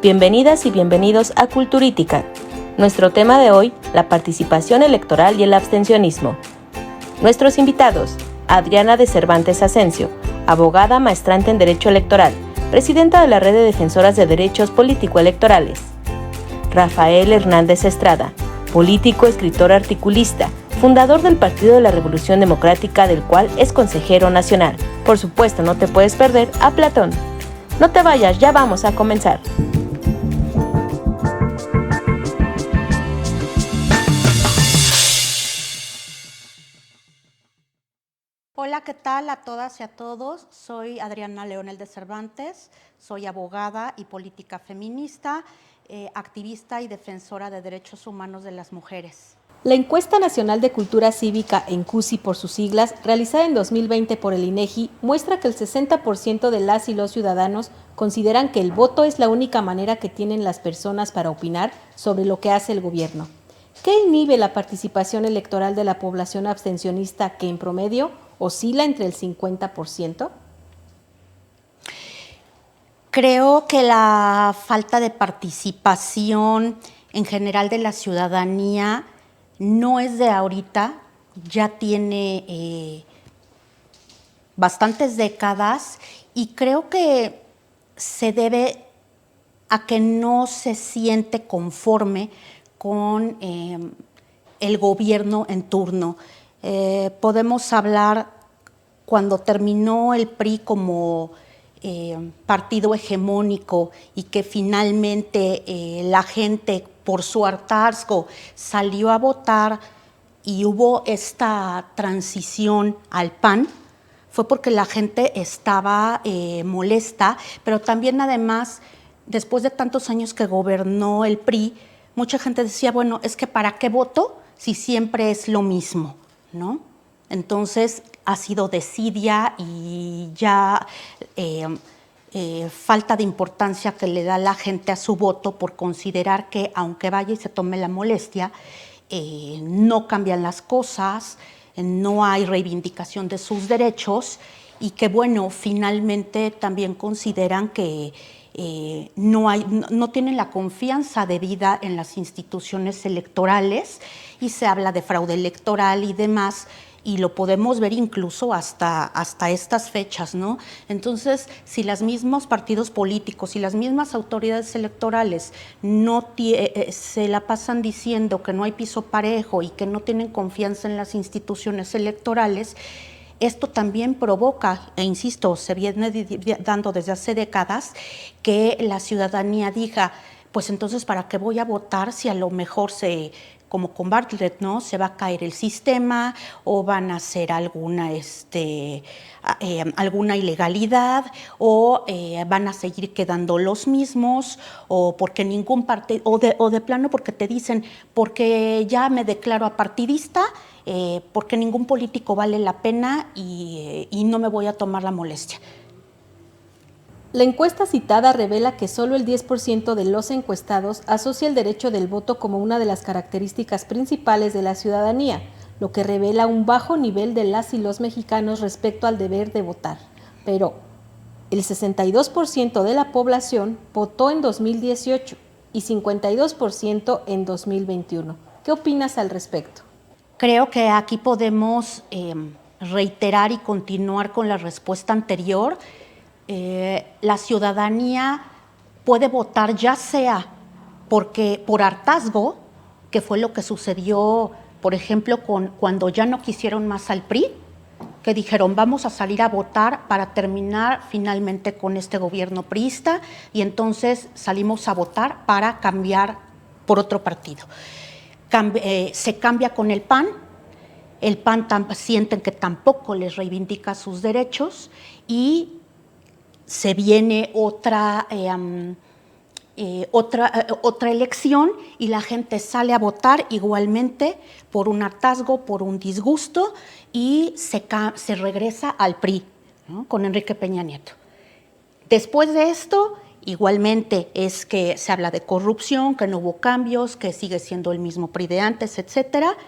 Bienvenidas y bienvenidos a Culturítica. Nuestro tema de hoy, la participación electoral y el abstencionismo. Nuestros invitados, Adriana de Cervantes Asensio, abogada maestrante en Derecho Electoral, presidenta de la Red de Defensoras de Derechos Político-Electorales. Rafael Hernández Estrada, político, escritor, articulista, fundador del Partido de la Revolución Democrática, del cual es consejero nacional. Por supuesto, no te puedes perder a Platón. No te vayas, ya vamos a comenzar. Hola, ¿qué tal a todas y a todos? Soy Adriana Leonel de Cervantes, soy abogada y política feminista, activista y defensora de derechos humanos de las mujeres. La Encuesta Nacional de Cultura Cívica, ENCUCI por sus siglas, realizada en 2020 por el INEGI, muestra que el 60% de las y los ciudadanos consideran que el voto es la única manera que tienen las personas para opinar sobre lo que hace el gobierno. ¿Qué inhibe la participación electoral de la población abstencionista, que en promedio oscila entre el 50%? Creo que la falta de participación en general de la ciudadanía no es de ahorita, ya tiene bastantes décadas y creo que se debe a que no se siente conforme con el gobierno en turno. Podemos hablar cuando terminó el PRI como partido hegemónico y que finalmente la gente por su hartazgo salió a votar y hubo esta transición al PAN, fue porque la gente estaba molesta, pero también además, después de tantos años que gobernó el PRI, mucha gente decía, bueno, es que ¿para qué voto si siempre es lo mismo?, ¿no? Entonces ha sido desidia y ya falta de importancia que le da la gente a su voto por considerar que aunque vaya y se tome la molestia, no cambian las cosas, no hay reivindicación de sus derechos y que bueno, finalmente también consideran que no tienen la confianza debida en las instituciones electorales y se habla de fraude electoral y demás, y lo podemos ver incluso hasta estas fechas, ¿no? Entonces, si los mismos partidos políticos y las mismas autoridades electorales se la pasan diciendo que no hay piso parejo y que no tienen confianza en las instituciones electorales, esto también provoca, e insisto, se viene dando desde hace décadas, que la ciudadanía diga, pues entonces, ¿para qué voy a votar si a lo mejor como con Bartlett, ¿no? Se va a caer el sistema o van a hacer alguna ilegalidad o van a seguir quedando los mismos o porque ningún partido, o de plano porque te dicen, porque ya me declaro apartidista, porque ningún político vale la pena y no me voy a tomar la molestia. La encuesta citada revela que solo el 10% de los encuestados asocia el derecho del voto como una de las características principales de la ciudadanía, lo que revela un bajo nivel de las y los mexicanos respecto al deber de votar. Pero el 62% de la población votó en 2018 y 52% en 2021. ¿Qué opinas al respecto? Creo que aquí podemos reiterar y continuar con la respuesta anterior. La ciudadanía puede votar ya sea por hartazgo, que fue lo que sucedió, por ejemplo, cuando ya no quisieron más al PRI, que dijeron vamos a salir a votar para terminar finalmente con este gobierno priista y entonces salimos a votar para cambiar por otro partido. Se cambia con el PAN sienten que tampoco les reivindica sus derechos y se viene otra elección y la gente sale a votar igualmente por un hartazgo, por un disgusto y se regresa al PRI, ¿no? Con Enrique Peña Nieto. Después de esto, igualmente es que se habla de corrupción, que no hubo cambios, que sigue siendo el mismo PRI de antes, etcétera.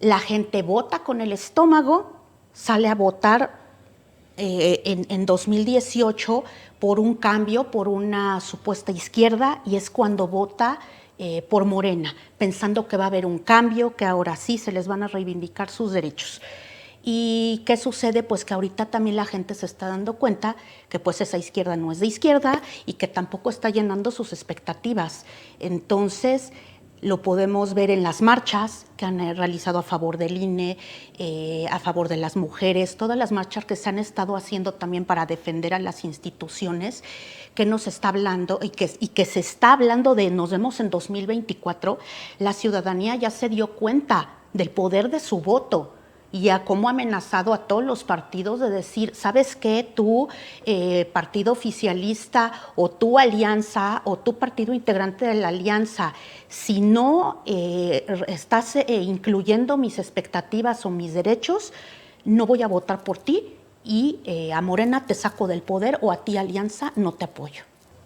La gente vota con el estómago, sale a votar en 2018 por un cambio, por una supuesta izquierda, y es cuando vota por Morena, pensando que va a haber un cambio, que ahora sí se les van a reivindicar sus derechos. ¿Y qué sucede? Pues que ahorita también la gente se está dando cuenta que pues esa izquierda no es de izquierda y que tampoco está llenando sus expectativas. Entonces, lo podemos ver en las marchas que han realizado a favor del INE, a favor de las mujeres, todas las marchas que se han estado haciendo también para defender a las instituciones, que nos está hablando y que se está hablando de, nos vemos en 2024, la ciudadanía ya se dio cuenta del poder de su voto y a cómo ha amenazado a todos los partidos de decir, ¿sabes qué? Tú, partido oficialista, o tu alianza, o tu partido integrante de la alianza, si no estás incluyendo mis expectativas o mis derechos, no voy a votar por ti y a Morena te saco del poder, o a ti, alianza, no te apoyo.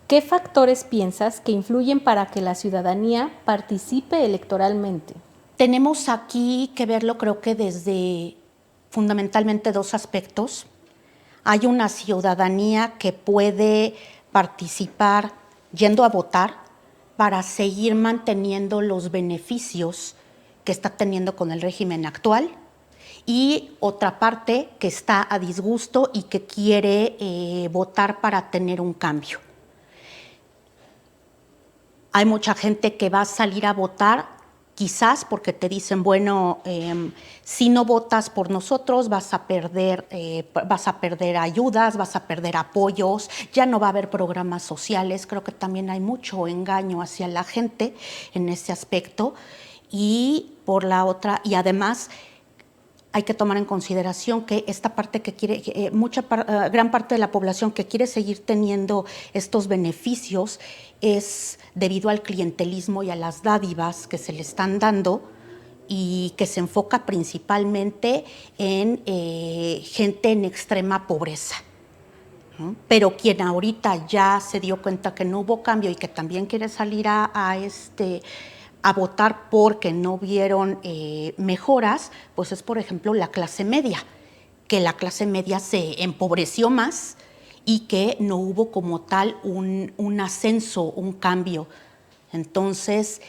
¿Qué factores piensas que influyen para que la ciudadanía participe electoralmente? Tenemos aquí que verlo, creo que desde fundamentalmente dos aspectos. Hay una ciudadanía que puede participar yendo a votar para seguir manteniendo los beneficios que está teniendo con el régimen actual, y otra parte que está a disgusto y que quiere votar para tener un cambio. Hay mucha gente que va a salir a votar quizás porque te dicen, bueno, si no votas por nosotros vas a perder ayudas, vas a perder apoyos, ya no va a haber programas sociales. Creo que también hay mucho engaño hacia la gente en ese aspecto. Y por la otra, y además hay que tomar en consideración que esta parte que quiere, gran parte de la población que quiere seguir teniendo estos beneficios es debido al clientelismo y a las dádivas que se le están dando, y que se enfoca principalmente en gente en extrema pobreza. Pero quien ahorita ya se dio cuenta que no hubo cambio y que también quiere salir a votar porque no vieron mejoras, pues es, por ejemplo, la clase media, que la clase media se empobreció más y que no hubo como tal un ascenso, un cambio. Entonces,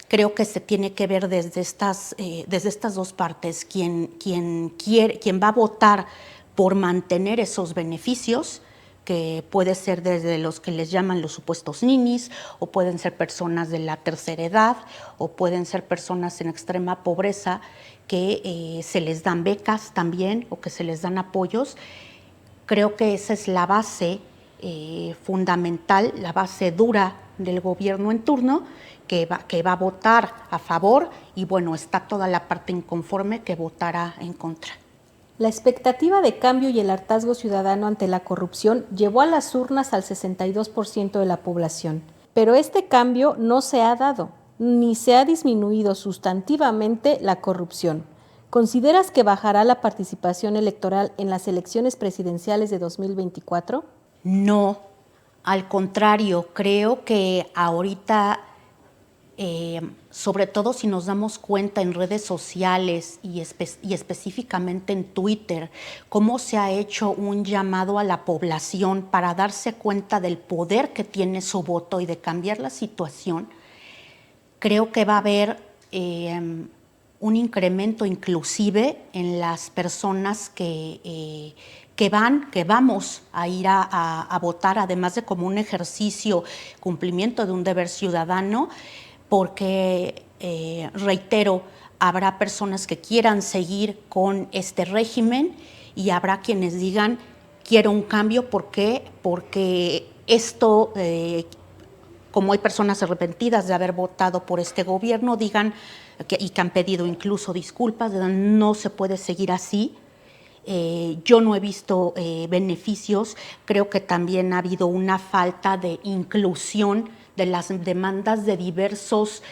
creo que se tiene que ver desde estas dos partes. Quien va a votar por mantener esos beneficios, que puede ser desde los que les llaman los supuestos ninis, o pueden ser personas de la tercera edad, o pueden ser personas en extrema pobreza que se les dan becas también, o que se les dan apoyos. Creo que esa es la base fundamental, la base dura del gobierno en turno, que va a votar a favor, y bueno, está toda la parte inconforme que votará en contra. La expectativa de cambio y el hartazgo ciudadano ante la corrupción llevó a las urnas al 62% de la población. Pero este cambio no se ha dado, ni se ha disminuido sustantivamente la corrupción. ¿Consideras que bajará la participación electoral en las elecciones presidenciales de 2024? No, al contrario, creo que ahorita, sobre todo si nos damos cuenta en redes sociales y específicamente en Twitter, cómo se ha hecho un llamado a la población para darse cuenta del poder que tiene su voto y de cambiar la situación, creo que va a haber un incremento inclusive en las personas que vamos a ir a votar, además de como un ejercicio, cumplimiento de un deber ciudadano, porque, reitero, habrá personas que quieran seguir con este régimen y habrá quienes digan, quiero un cambio. ¿Por qué? Porque esto, como hay personas arrepentidas de haber votado por este gobierno, digan, y que han pedido incluso disculpas, digan, no se puede seguir así. Yo no he visto beneficios. Creo que también ha habido una falta de inclusión de las demandas de diversos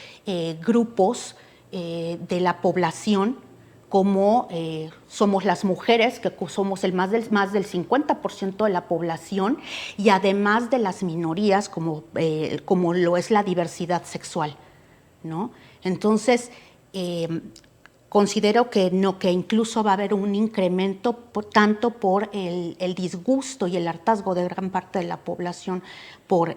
grupos de la población, como somos las mujeres, que somos más del 50% de la población, y además de las minorías, como lo es la diversidad sexual, ¿no? Entonces, Considero que no, que incluso va a haber un incremento tanto por el disgusto y el hartazgo de gran parte de la población por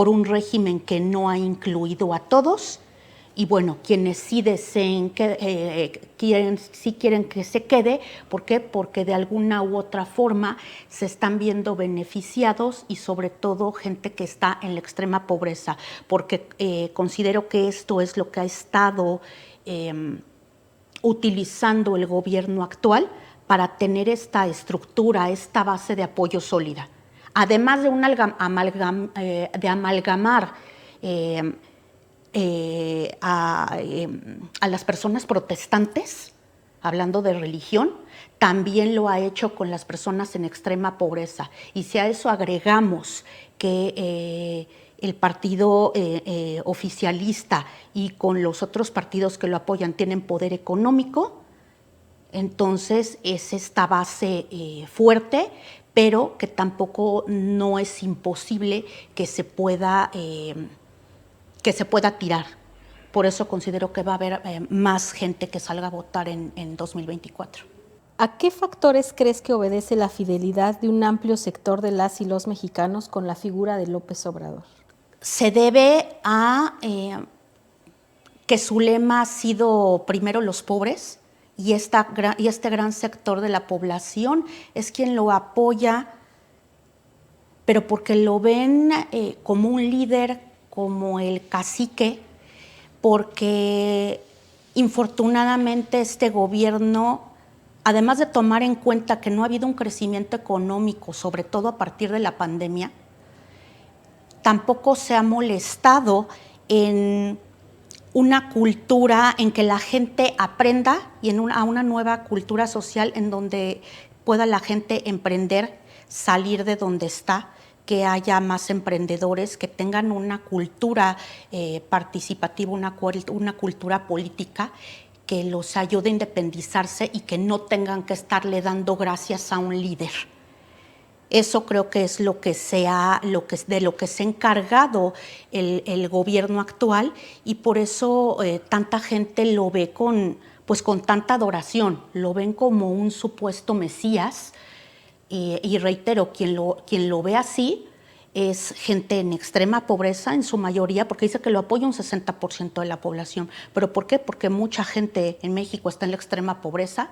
un régimen que no ha incluido a todos. Y bueno, quienes sí deseen, sí quieren que se quede, ¿por qué? Porque de alguna u otra forma se están viendo beneficiados y sobre todo gente que está en la extrema pobreza, porque considero que esto es lo que ha estado utilizando el gobierno actual para tener esta estructura, esta base de apoyo sólida. Además de amalgamar a las personas protestantes, hablando de religión, también lo ha hecho con las personas en extrema pobreza. Y si a eso agregamos que el partido oficialista y con los otros partidos que lo apoyan tienen poder económico, entonces es esta base fuerte, pero que tampoco no es imposible que se pueda tirar. Por eso considero que va a haber más gente que salga a votar en 2024. ¿A qué factores crees que obedece la fidelidad de un amplio sector de las y los mexicanos con la figura de López Obrador? Se debe a que su lema ha sido primero los pobres, y este gran sector de la población es quien lo apoya, pero porque lo ven como un líder, como el cacique, porque infortunadamente este gobierno, además de tomar en cuenta que no ha habido un crecimiento económico, sobre todo a partir de la pandemia, tampoco se ha molestado en una cultura en que la gente aprenda y a una nueva cultura social en donde pueda la gente emprender, salir de donde está, que haya más emprendedores, que tengan una cultura participativa, una cultura política que los ayude a independizarse y que no tengan que estarle dando gracias a un líder. Eso creo que es de lo que se ha encargado el gobierno actual, y por eso tanta gente lo ve con tanta adoración, lo ven como un supuesto Mesías, y reitero, quien lo ve así es gente en extrema pobreza en su mayoría, porque dice que lo apoya un 60% de la población. ¿Pero por qué? Porque mucha gente en México está en la extrema pobreza,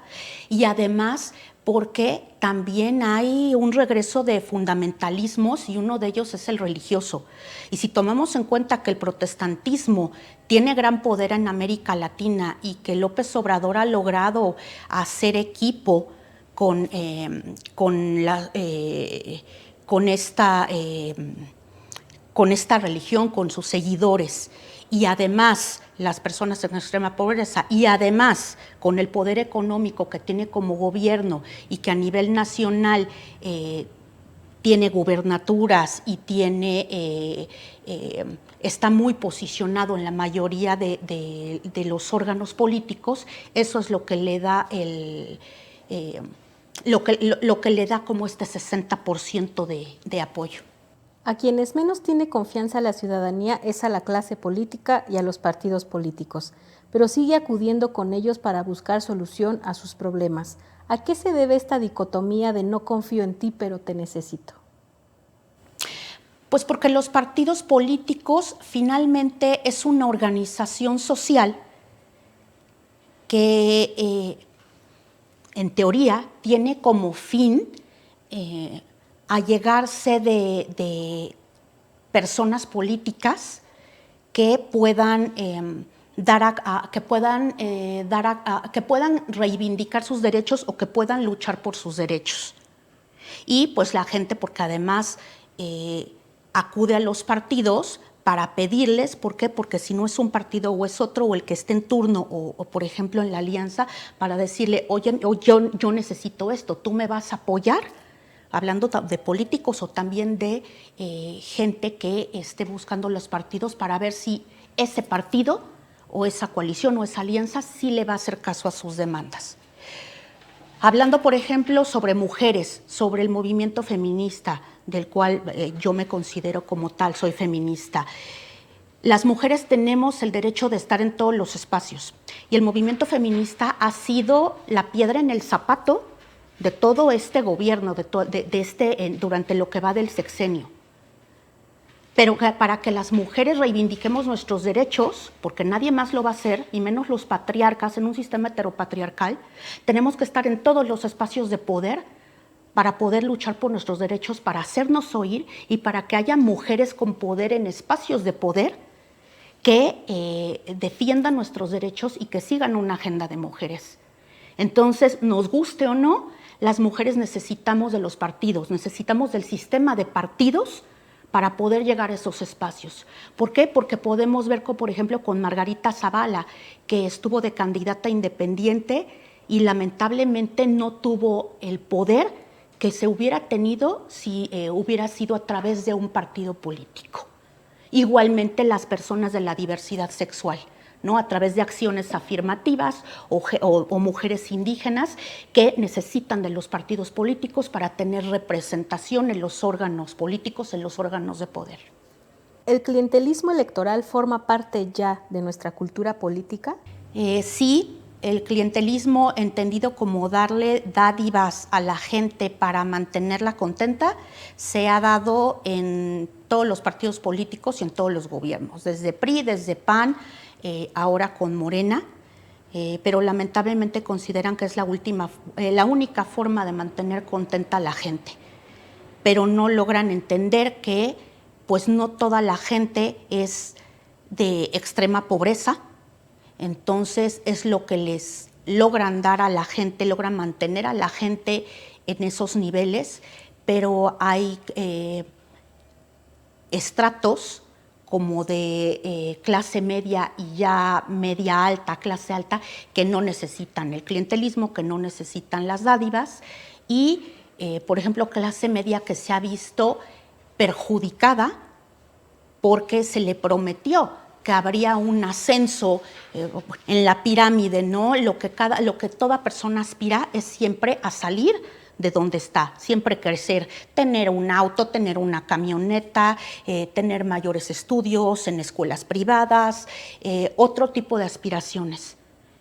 y además porque también hay un regreso de fundamentalismos, y uno de ellos es el religioso. Y si tomamos en cuenta que el protestantismo tiene gran poder en América Latina y que López Obrador ha logrado hacer equipo con esta religión, con sus seguidores, y además las personas en extrema pobreza, y además con el poder económico que tiene como gobierno y que a nivel nacional tiene gubernaturas y está muy posicionado en la mayoría de los órganos políticos, eso es lo que le da lo que le da como este 60% de apoyo. A quienes menos tiene confianza la ciudadanía es a la clase política y a los partidos políticos, pero sigue acudiendo con ellos para buscar solución a sus problemas. ¿A qué se debe esta dicotomía de no confío en ti, pero te necesito? Pues porque los partidos políticos finalmente es una organización social que en teoría tiene como fin allegarse de personas políticas que puedan reivindicar sus derechos o que puedan luchar por sus derechos. Y pues la gente, porque además acude a los partidos para pedirles, ¿por qué? Porque si no es un partido o es otro, o el que esté en turno, o por ejemplo en la alianza, para decirle, oye, yo necesito esto, ¿tú me vas a apoyar? Hablando de políticos o también de gente que esté buscando los partidos para ver si ese partido o esa coalición o esa alianza sí le va a hacer caso a sus demandas. Hablando, por ejemplo, sobre mujeres, sobre el movimiento feminista, del cual yo me considero como tal, soy feminista. Las mujeres tenemos el derecho de estar en todos los espacios y el movimiento feminista ha sido la piedra en el zapato de todo este gobierno, durante lo que va del sexenio. Pero para que las mujeres reivindiquemos nuestros derechos, porque nadie más lo va a hacer, y menos los patriarcas en un sistema heteropatriarcal, tenemos que estar en todos los espacios de poder para poder luchar por nuestros derechos, para hacernos oír y para que haya mujeres con poder en espacios de poder que defiendan nuestros derechos y que sigan una agenda de mujeres. Entonces, nos guste o no, las mujeres necesitamos de los partidos, necesitamos del sistema de partidos para poder llegar a esos espacios. ¿Por qué? Porque podemos ver, por ejemplo, con Margarita Zavala, que estuvo de candidata independiente y lamentablemente no tuvo el poder que se hubiera tenido si hubiera sido a través de un partido político. Igualmente las personas de la diversidad sexual, ¿no? A través de acciones afirmativas o mujeres indígenas que necesitan de los partidos políticos para tener representación en los órganos políticos, en los órganos de poder. ¿El clientelismo electoral forma parte ya de nuestra cultura política? Sí, el clientelismo entendido como darle dádivas a la gente para mantenerla contenta se ha dado en todos los partidos políticos y en todos los gobiernos, desde PRI, desde PAN, ahora con Morena, pero lamentablemente consideran que es la única forma de mantener contenta a la gente, pero no logran entender que pues no toda la gente es de extrema pobreza. Entonces es lo que les logran dar a la gente, logran mantener a la gente en esos niveles, pero hay estratos como de clase media y ya media alta, clase alta, que no necesitan el clientelismo, que no necesitan las dádivas y, por ejemplo, clase media que se ha visto perjudicada porque se le prometió que habría un ascenso en la pirámide, ¿no? Lo que toda persona aspira es siempre a salir de donde está, siempre crecer, tener un auto, tener una camioneta, tener mayores estudios en escuelas privadas, otro tipo de aspiraciones.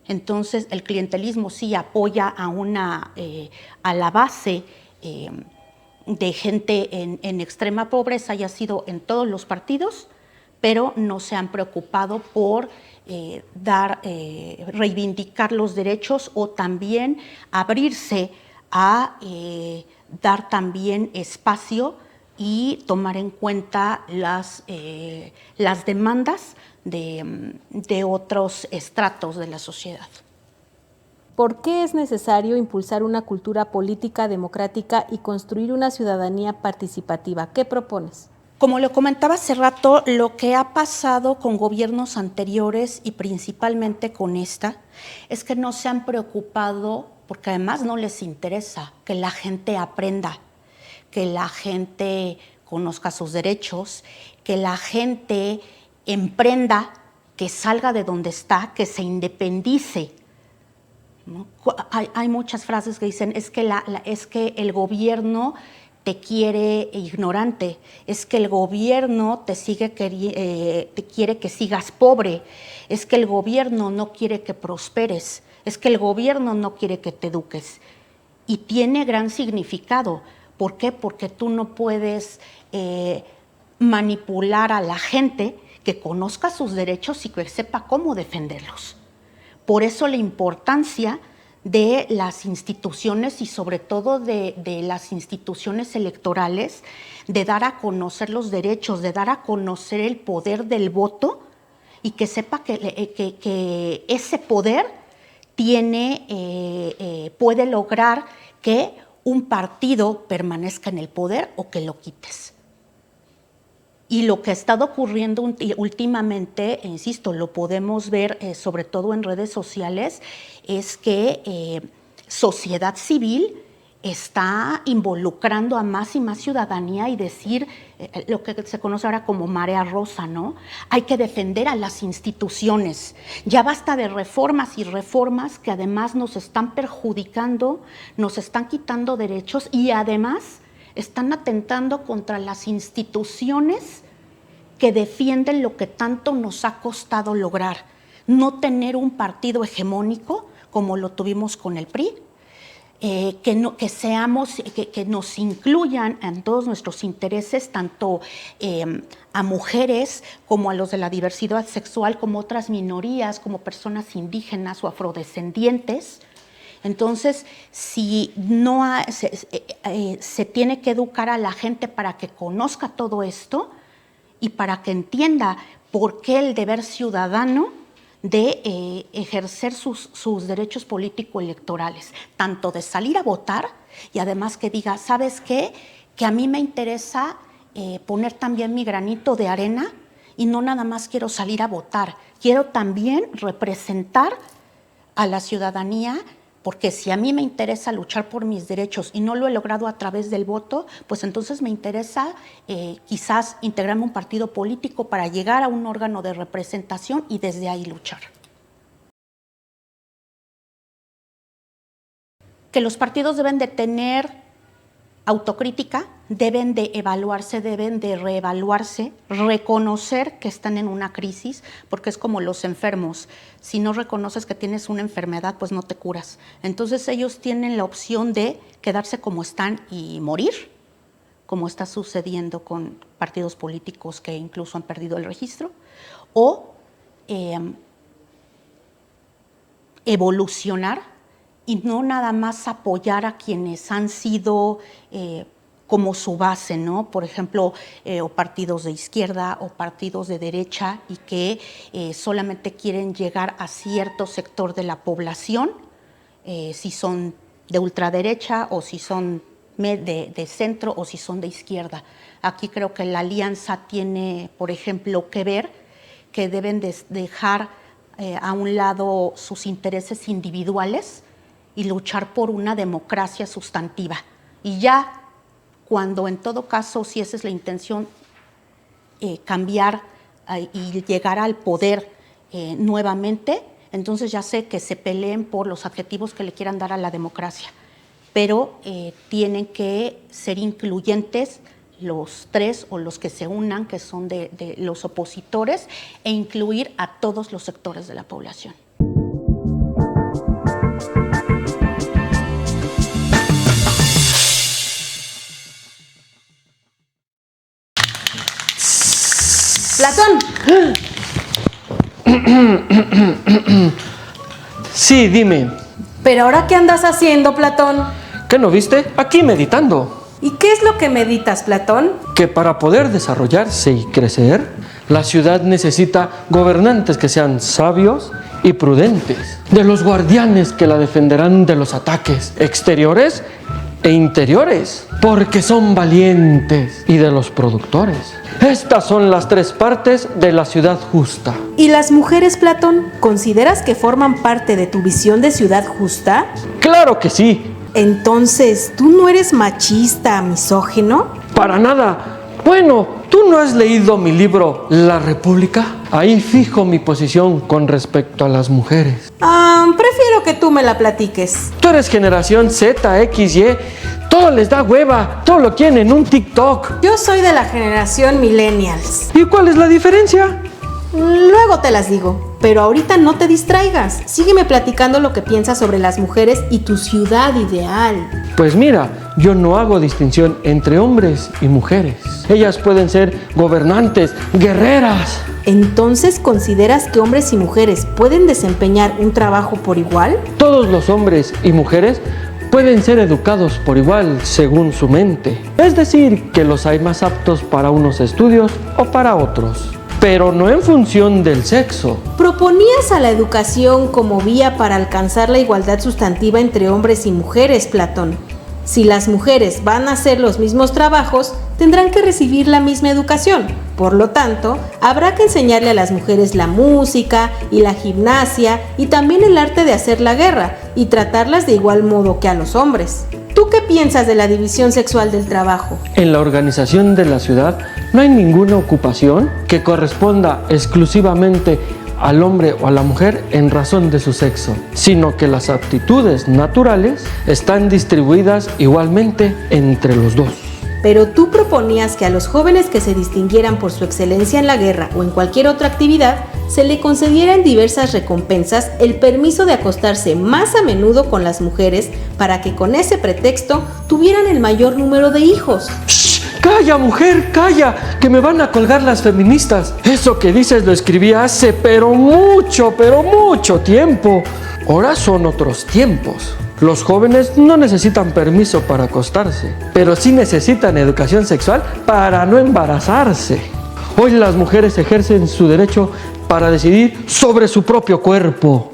Entonces, el clientelismo sí apoya a la base de gente en extrema pobreza y ha sido en todos los partidos, pero no se han preocupado por reivindicar los derechos o también abrirse a dar también espacio y tomar en cuenta las demandas de otros estratos de la sociedad. ¿Por qué es necesario impulsar una cultura política democrática y construir una ciudadanía participativa? ¿Qué propones? Como lo comentaba hace rato, lo que ha pasado con gobiernos anteriores y principalmente con esta, es que no se han preocupado, porque además no les interesa que la gente aprenda, que la gente conozca sus derechos, que la gente emprenda, que salga de donde está, que se independice, ¿no? Hay muchas frases que dicen, es que el gobierno te quiere ignorante, es que el gobierno te quiere que sigas pobre, es que el gobierno no quiere que prosperes, es que el gobierno no quiere que te eduques. Y tiene gran significado. ¿Por qué? Porque tú no puedes manipular a la gente que conozca sus derechos y que sepa cómo defenderlos. Por eso la importancia de las instituciones y sobre todo de las instituciones electorales, de dar a conocer los derechos, de dar a conocer el poder del voto y que sepa que ese poder puede lograr que un partido permanezca en el poder o que lo quites. Y lo que ha estado ocurriendo últimamente, insisto, lo podemos ver sobre todo en redes sociales, es que sociedad civil está involucrando a más y más ciudadanía y decir lo que se conoce ahora como marea rosa, ¿no? Hay que defender a las instituciones. Ya basta de reformas y reformas que además nos están perjudicando, nos están quitando derechos y además están atentando contra las instituciones que defienden lo que tanto nos ha costado lograr, no tener un partido hegemónico como lo tuvimos con el PRI, que nos incluyan en todos nuestros intereses, tanto a mujeres como a los de la diversidad sexual, como otras minorías, como personas indígenas o afrodescendientes. Entonces, si no se tiene que educar a la gente para que conozca todo esto y para que entienda por qué el deber ciudadano de ejercer sus derechos político-electorales, tanto de salir a votar y además que diga, ¿sabes qué? Que a mí me interesa poner también mi granito de arena y no nada más quiero salir a votar, quiero también representar a la ciudadanía, porque si a mí me interesa luchar por mis derechos y no lo he logrado a través del voto, pues entonces me interesa quizás integrarme a un partido político para llegar a un órgano de representación y desde ahí luchar. Que los partidos deben de tener autocrítica, deben de evaluarse, deben de reevaluarse, reconocer que están en una crisis, porque es como los enfermos. Si no reconoces que tienes una enfermedad, pues no te curas. Entonces ellos tienen la opción de quedarse como están y morir, como está sucediendo con partidos políticos que incluso han perdido el registro, o evolucionar y no nada más apoyar a quienes han sido como su base, ¿no? Por ejemplo, o partidos de izquierda o partidos de derecha y que solamente quieren llegar a cierto sector de la población, si son de ultraderecha o si son de centro o si son de izquierda. Aquí creo que la alianza tiene, por ejemplo, que ver que deben dejar a un lado sus intereses individuales y luchar por una democracia sustantiva. Y ya cuando en todo caso, si esa es la intención, cambiar y llegar al poder nuevamente, entonces ya sé que se peleen por los adjetivos que le quieran dar a la democracia, pero tienen que ser incluyentes los tres o los que se unan, que son de los opositores, e incluir a todos los sectores de la población. Platón. Sí, dime. ¿Pero ahora qué andas haciendo, Platón? ¿Qué no viste? Aquí meditando. ¿Y qué es lo que meditas, Platón? Que para poder desarrollarse y crecer, la ciudad necesita gobernantes que sean sabios y prudentes, de los guardianes que la defenderán de los ataques exteriores e interiores, porque son valientes, y de los productores. Estas son las tres partes de la ciudad justa. ¿Y las mujeres, Platón? ¿Consideras que forman parte de tu visión de ciudad justa? ¡Claro que sí! Entonces, ¿tú no eres machista, misógino? ¡Para nada! Bueno, ¿tú no has leído mi libro La República? Ahí fijo mi posición con respecto a las mujeres. Prefiero que tú me la platiques. Tú eres generación Z, X, Y. Todo les da hueva. Todo lo quieren en un TikTok. Yo soy de la generación millennials. ¿Y cuál es la diferencia? Luego te las digo, pero ahorita no te distraigas. Sígueme platicando lo que piensas sobre las mujeres y tu ciudad ideal. Pues mira, yo no hago distinción entre hombres y mujeres. Ellas pueden ser gobernantes, guerreras. Entonces, ¿consideras que hombres y mujeres pueden desempeñar un trabajo por igual? Todos los hombres y mujeres pueden ser educados por igual según su mente. Es decir, que los hay más aptos para unos estudios o para otros, pero no en función del sexo. Proponías a la educación como vía para alcanzar la igualdad sustantiva entre hombres y mujeres, Platón. Si las mujeres van a hacer los mismos trabajos, tendrán que recibir la misma educación. Por lo tanto, habrá que enseñarle a las mujeres la música y la gimnasia y también el arte de hacer la guerra y tratarlas de igual modo que a los hombres. ¿Tú qué piensas de la división sexual del trabajo? En la organización de la ciudad no hay ninguna ocupación que corresponda exclusivamente al hombre o a la mujer en razón de su sexo, sino que las aptitudes naturales están distribuidas igualmente entre los dos. pero tú proponías que a los jóvenes que se distinguieran por su excelencia en la guerra o en cualquier otra actividad, se le concediera en diversas recompensas el permiso de acostarse más a menudo con las mujeres para que con ese pretexto tuvieran el mayor número de hijos. ¡Shh! ¡Calla, mujer, calla! Que me van a colgar las feministas. Eso que dices lo escribí hace pero mucho tiempo. Ahora son otros tiempos. Los jóvenes no necesitan permiso para acostarse, pero sí necesitan educación sexual para no embarazarse. Hoy las mujeres ejercen su derecho para decidir sobre su propio cuerpo.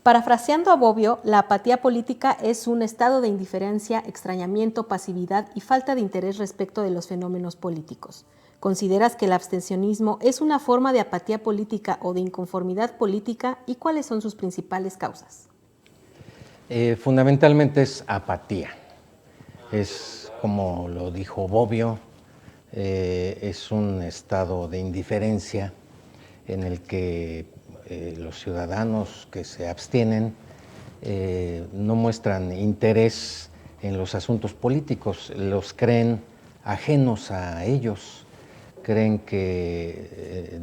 Parafraseando a Bobbio, la apatía política es un estado de indiferencia, extrañamiento, pasividad y falta de interés respecto de los fenómenos políticos. ¿Consideras que el abstencionismo es una forma de apatía política o de inconformidad política y cuáles son sus principales causas? Fundamentalmente es apatía. Es, como lo dijo Bobbio, es un estado de indiferencia en el que los ciudadanos que se abstienen no muestran interés en los asuntos políticos, los creen ajenos a ellos, creen que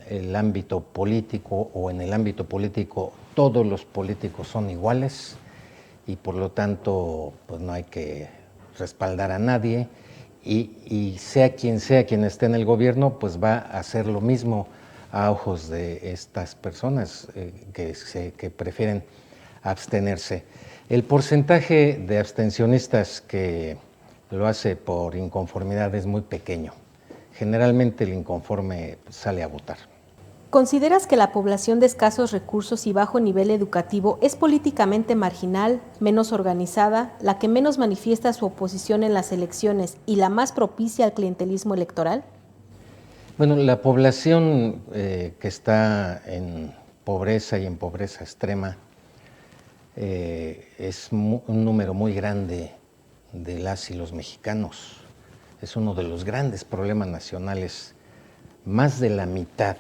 el ámbito político o en el ámbito político todos los políticos son iguales y por lo tanto pues no hay que respaldar a nadie y sea quien esté en el gobierno pues va a hacer lo mismo a ojos de estas personas que prefieren abstenerse. El porcentaje de abstencionistas que lo hace por inconformidad es muy pequeño. Generalmente el inconforme sale a votar. ¿Consideras que la población de escasos recursos y bajo nivel educativo es políticamente marginal, menos organizada, la que menos manifiesta su oposición en las elecciones y la más propicia al clientelismo electoral? Bueno, la población que está en pobreza y en pobreza extrema es un número muy grande de las y los mexicanos. Es uno de los grandes problemas nacionales. Más de la mitad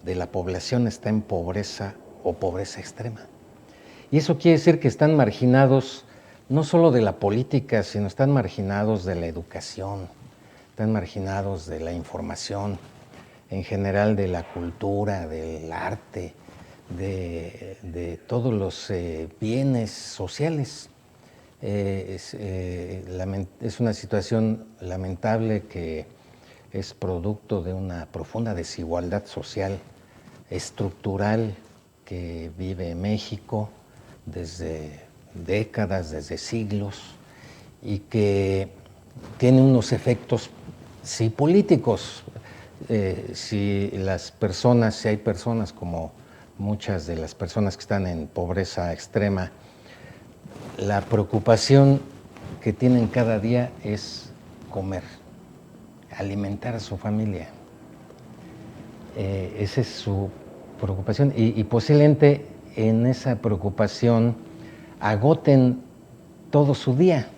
de la población está en pobreza o pobreza extrema. Y eso quiere decir que están marginados no solo de la política, sino están marginados de la educación, están marginados de la información, en general de la cultura, del arte, de todos los bienes sociales. Es una situación lamentable que es producto de una profunda desigualdad social, estructural, que vive México desde décadas, desde siglos, y que tiene unos efectos, sí, políticos. Si hay personas como muchas de las personas que están en pobreza extrema, la preocupación que tienen cada día es comer, alimentar a su familia. Esa es su preocupación y posiblemente en esa preocupación agoten todo su día.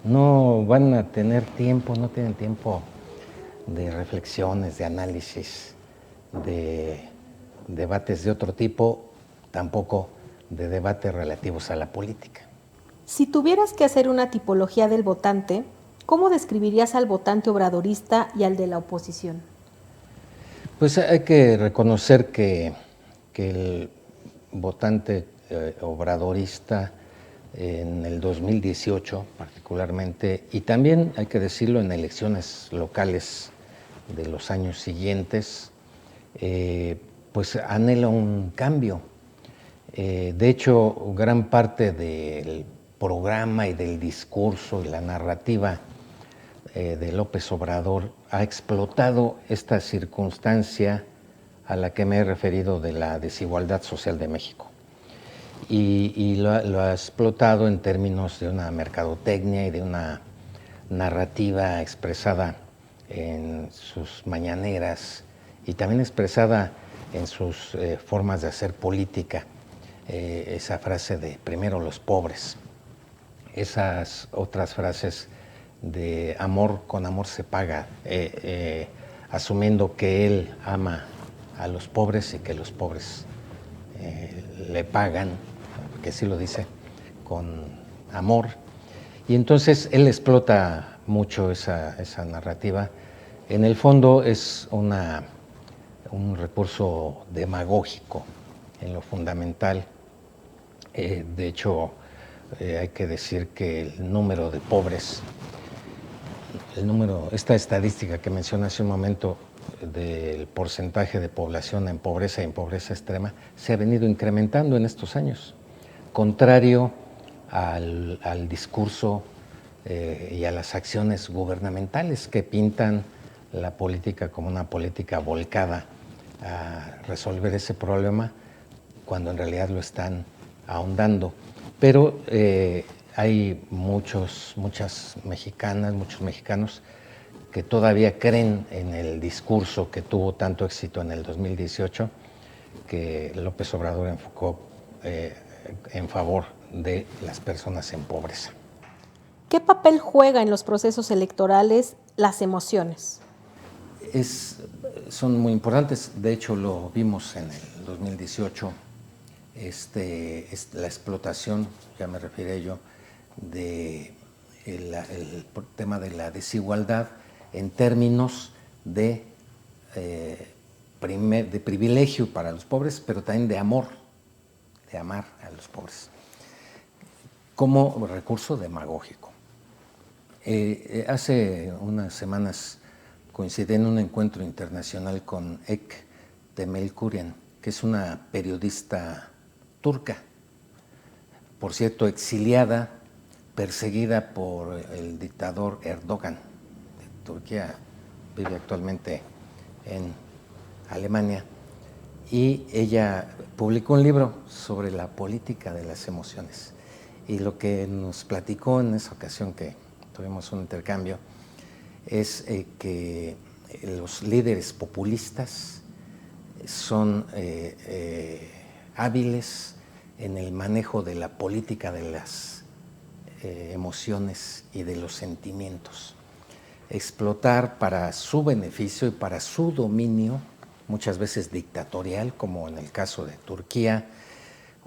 No van a tener tiempo, no tienen tiempo de reflexiones, de análisis, de debates de otro tipo, tampoco de debates relativos a la política. Si tuvieras que hacer una tipología del votante, ¿cómo describirías al votante obradorista y al de la oposición? Pues hay que reconocer que el votante obradorista en el 2018 particularmente, y también hay que decirlo en elecciones locales de los años siguientes, pues anhela un cambio. De hecho, gran parte del programa y del discurso y la narrativa de López Obrador ha explotado esta circunstancia a la que me he referido de la desigualdad social de México. Y lo ha explotado en términos de una mercadotecnia y de una narrativa expresada en sus mañaneras y también expresada en sus formas de hacer política. Esa frase de primero los pobres, esas otras frases de amor con amor se paga, asumiendo que él ama a los pobres y que los pobres le pagan, que sí lo dice, con amor. Y entonces él explota mucho esa narrativa. En el fondo es un recurso demagógico en lo fundamental. De hecho, hay que decir que el número de pobres, esta estadística que mencioné hace un momento del porcentaje de población en pobreza y en pobreza extrema, se ha venido incrementando en estos años, contrario al discurso y a las acciones gubernamentales que pintan la política como una política volcada a resolver ese problema, cuando en realidad lo están ahondando. Pero hay muchas mexicanas, muchos mexicanos que todavía creen en el discurso que tuvo tanto éxito en el 2018, que López Obrador enfocó en favor de las personas en pobreza. ¿Qué papel juega en los procesos electorales las emociones? Son muy importantes. De hecho, lo vimos en el 2018, la explotación, ya me referí yo, del tema de la desigualdad en términos de privilegio para los pobres, pero también de amor, de amar a los pobres, como recurso demagógico. Hace unas semanas coincidí en un encuentro internacional con Ek Temelkuren, que es una periodista turca, por cierto, exiliada, perseguida por el dictador Erdogan de Turquía, vive actualmente en Alemania, y ella publicó un libro sobre la política de las emociones. Y lo que nos platicó en esa ocasión que tuvimos un intercambio es que los líderes populistas son hábiles en el manejo de la política de las emociones y de los sentimientos. Explotar para su beneficio y para su dominio, muchas veces dictatorial, como en el caso de Turquía,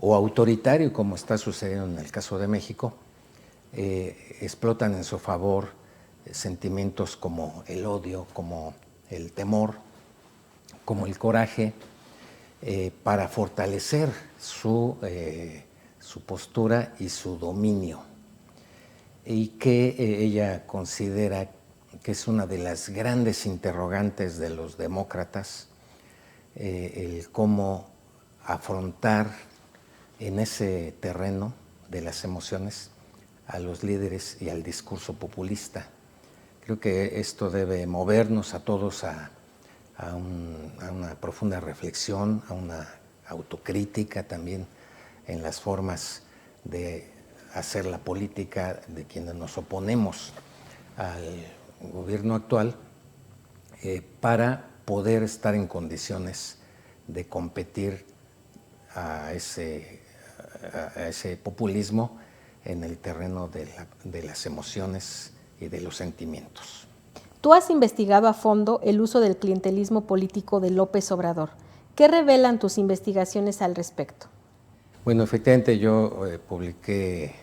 o autoritario, como está sucediendo en el caso de México, explotan en su favor sentimientos como el odio, como el temor, como el coraje, para fortalecer su postura y su dominio, y que ella considera que es una de las grandes interrogantes de los demócratas, el cómo afrontar en ese terreno de las emociones a los líderes y al discurso populista. Creo que esto debe movernos a todos a una profunda reflexión, a una autocrítica también en las formas de hacer la política de quienes nos oponemos al gobierno actual, para poder estar en condiciones de competir a ese populismo en el terreno de las emociones y de los sentimientos. Tú has investigado a fondo el uso del clientelismo político de López Obrador. ¿Qué revelan tus investigaciones al respecto? Bueno, efectivamente yo publiqué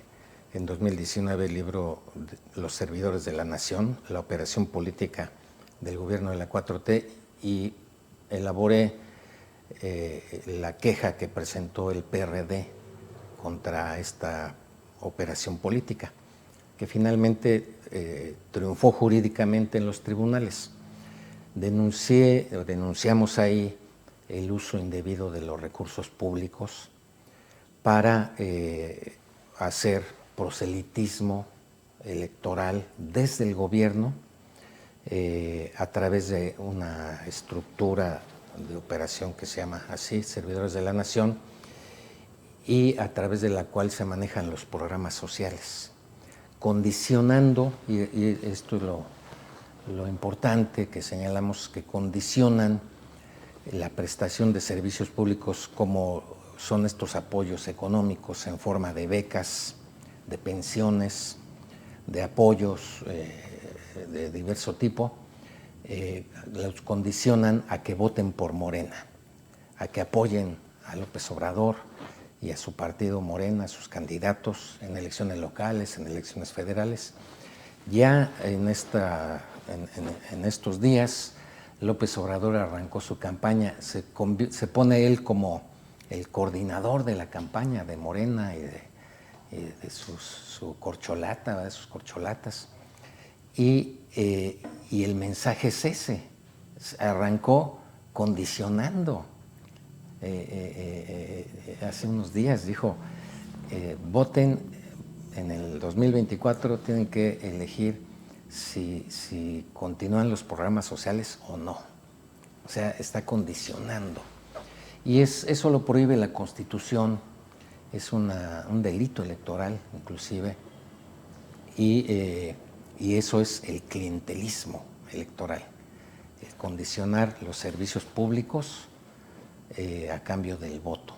en 2019 el libro Los servidores de la nación, la operación política del gobierno de la 4T, y elaboré la queja que presentó el PRD contra esta operación política, que finalmente triunfó jurídicamente en los tribunales. Denunciamos ahí el uso indebido de los recursos públicos para hacer proselitismo electoral desde el gobierno, a través de una estructura de operación que se llama así, Servidores de la Nación, y a través de la cual se manejan los programas sociales, condicionando, y esto es lo importante que señalamos, que condicionan la prestación de servicios públicos, como son estos apoyos económicos en forma de becas, de pensiones, de apoyos de diverso tipo, los condicionan a que voten por Morena. a que apoyen a López Obrador y a su partido Morena, a sus candidatos en elecciones locales, en elecciones federales. Ya en estos días, López Obrador arrancó su campaña, se pone él como el coordinador de la campaña de Morena y de su corcholata, de sus corcholatas. Y el mensaje es ese, arrancó condicionando. Hace unos días dijo, voten en el 2024, tienen que elegir si continúan los programas sociales o no. O sea, está condicionando. Y eso lo prohíbe la Constitución, es un delito electoral inclusive, y eso es el clientelismo electoral, el condicionar los servicios públicos a cambio del voto,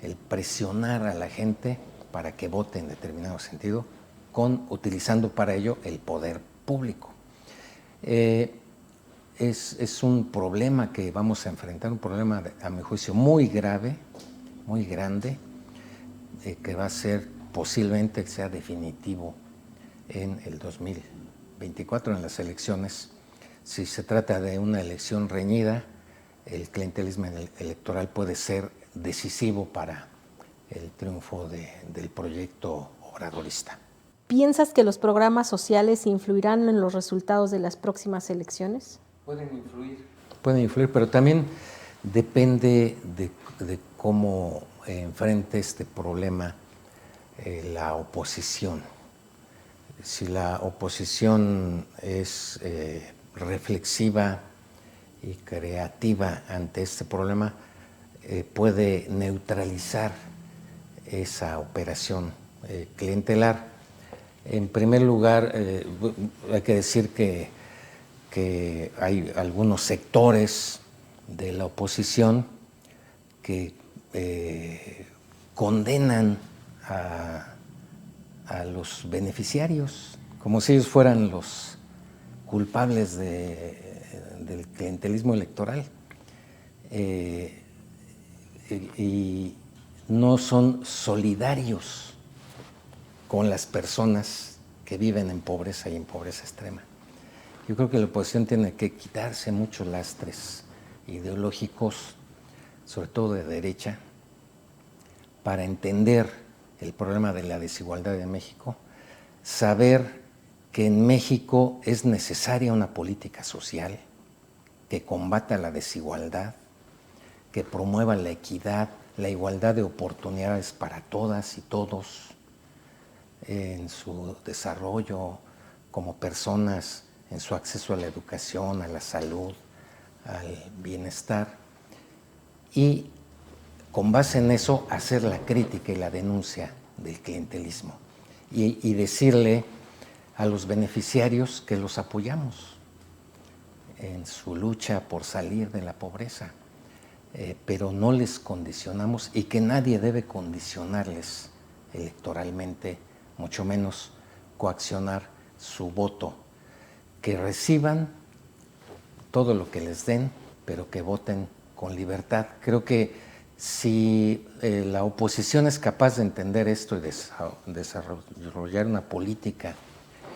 el presionar a la gente para que vote en determinado sentido, utilizando para ello el poder público. Es un problema que vamos a enfrentar, un problema, a mi juicio, muy grave, muy grande, que va a ser posiblemente que sea definitivo en el 2024, en las elecciones. Si se trata de una elección reñida, el clientelismo electoral puede ser decisivo para el triunfo del proyecto obradorista. ¿Piensas que los programas sociales influirán en los resultados de las próximas elecciones? Pueden influir, pero también depende de cómo enfrente este problema la oposición. Si la oposición es reflexiva y creativa ante este problema, puede neutralizar esa operación clientelar. En primer lugar, hay que decir que hay algunos sectores de la oposición que condenan a los beneficiarios, como si ellos fueran los culpables del clientelismo electoral, y no son solidarios con las personas que viven en pobreza y en pobreza extrema. Yo creo que la oposición tiene que quitarse muchos lastres ideológicos, sobre todo de derecha, para entender el problema de la desigualdad en México, saber que en México es necesaria una política social que combata la desigualdad, que promueva la equidad, la igualdad de oportunidades para todas y todos en su desarrollo como personas, en su acceso a la educación, a la salud, al bienestar, y con base en eso hacer la crítica y la denuncia del clientelismo y decirle a los beneficiarios que los apoyamos en su lucha por salir de la pobreza, pero no les condicionamos y que nadie debe condicionarles electoralmente, mucho menos coaccionar su voto, que reciban todo lo que les den, pero que voten con libertad. Creo que si la oposición es capaz de entender esto y desarrollar una política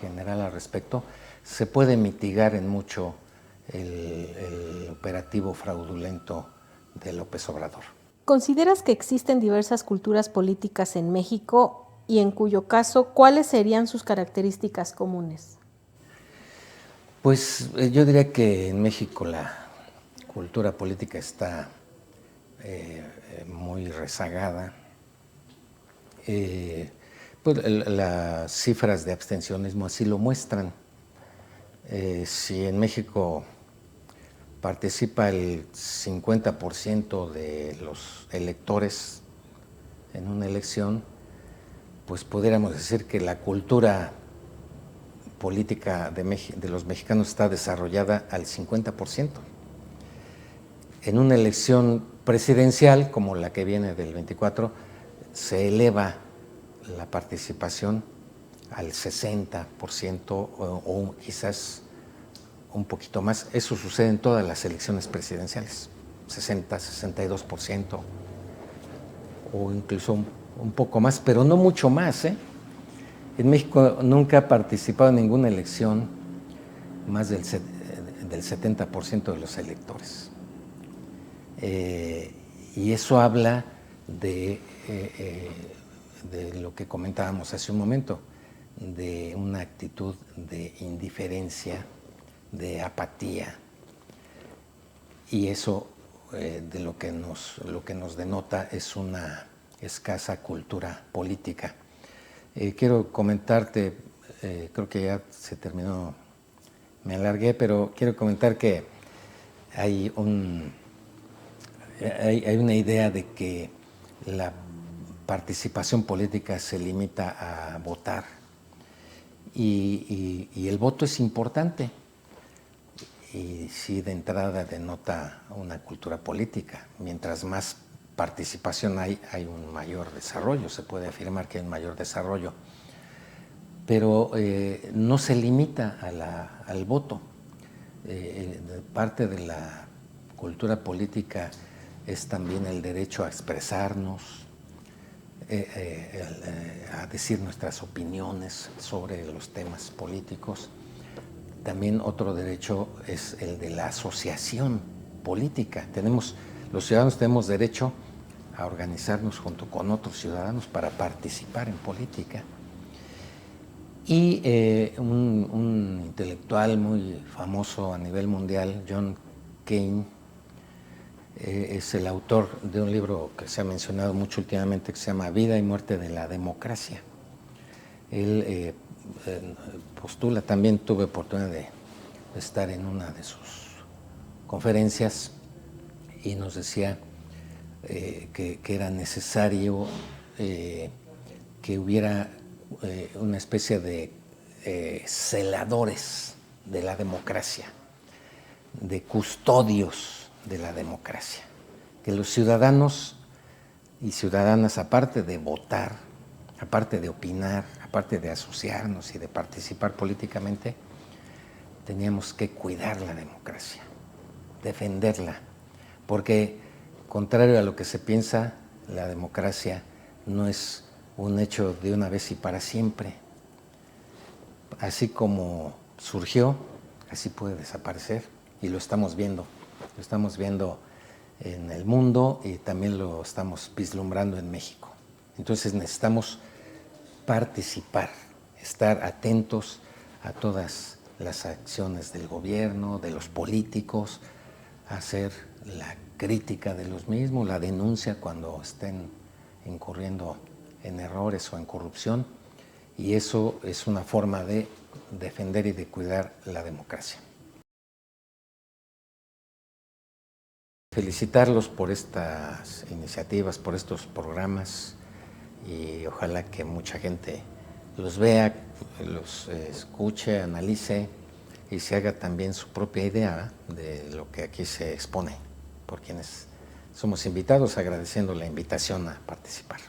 general al respecto, se puede mitigar en mucho el operativo fraudulento de López Obrador. ¿Consideras que existen diversas culturas políticas en México y en cuyo caso, cuáles serían sus características comunes? Pues yo diría que en México la cultura política está muy rezagada. Pues las cifras de abstencionismo así lo muestran. Si en México participa el 50% de los electores en una elección, pues pudiéramos decir que la cultura política de los mexicanos está desarrollada al 50%. En una elección presidencial, como la que viene del 24, se eleva la participación al 60% o quizás un poquito más. Eso sucede en todas las elecciones presidenciales. 60, 62%, o incluso un poco más, pero no mucho más, ¿eh? En México nunca ha participado en ninguna elección más del 70% de los electores. Y eso habla de lo que comentábamos hace un momento, de una actitud de indiferencia, de apatía, y eso de lo que nos denota es una escasa cultura política. Quiero comentarte, creo que ya se terminó, me alargué, pero quiero comentar que hay una idea de que la participación política se limita a votar, y el voto es importante, y sí, de entrada denota una cultura política. Mientras más participación hay un mayor desarrollo, se puede afirmar que hay un mayor desarrollo, pero no se limita al voto. Parte de la cultura política es también el derecho a expresarnos, a decir nuestras opiniones sobre los temas políticos. También otro derecho es el de la asociación política. Los ciudadanos tenemos derecho a organizarnos junto con otros ciudadanos para participar en política. Y un intelectual muy famoso a nivel mundial, John Kane, es el autor de un libro que se ha mencionado mucho últimamente, que se llama Vida y muerte de la democracia. Él postula, también tuve oportunidad de estar en una de sus conferencias, y nos decía que era necesario que hubiera una especie de celadores de la democracia, de custodios de la democracia, que los ciudadanos y ciudadanas, aparte de votar, aparte de opinar, aparte de asociarnos y de participar políticamente, teníamos que cuidar la democracia, defenderla, porque contrario a lo que se piensa, la democracia no es un hecho de una vez y para siempre. Así como surgió, así puede desaparecer, y lo estamos viendo en el mundo, y también lo estamos vislumbrando en México. Entonces necesitamos participar, estar atentos a todas las acciones del gobierno, de los políticos, hacer la crítica de los mismos, la denuncia cuando estén incurriendo en errores o en corrupción, y eso es una forma de defender y de cuidar la democracia. Felicitarlos por estas iniciativas, por estos programas, y ojalá que mucha gente los vea, los escuche, analice y se haga también su propia idea de lo que aquí se expone por quienes somos invitados, agradeciendo la invitación a participar.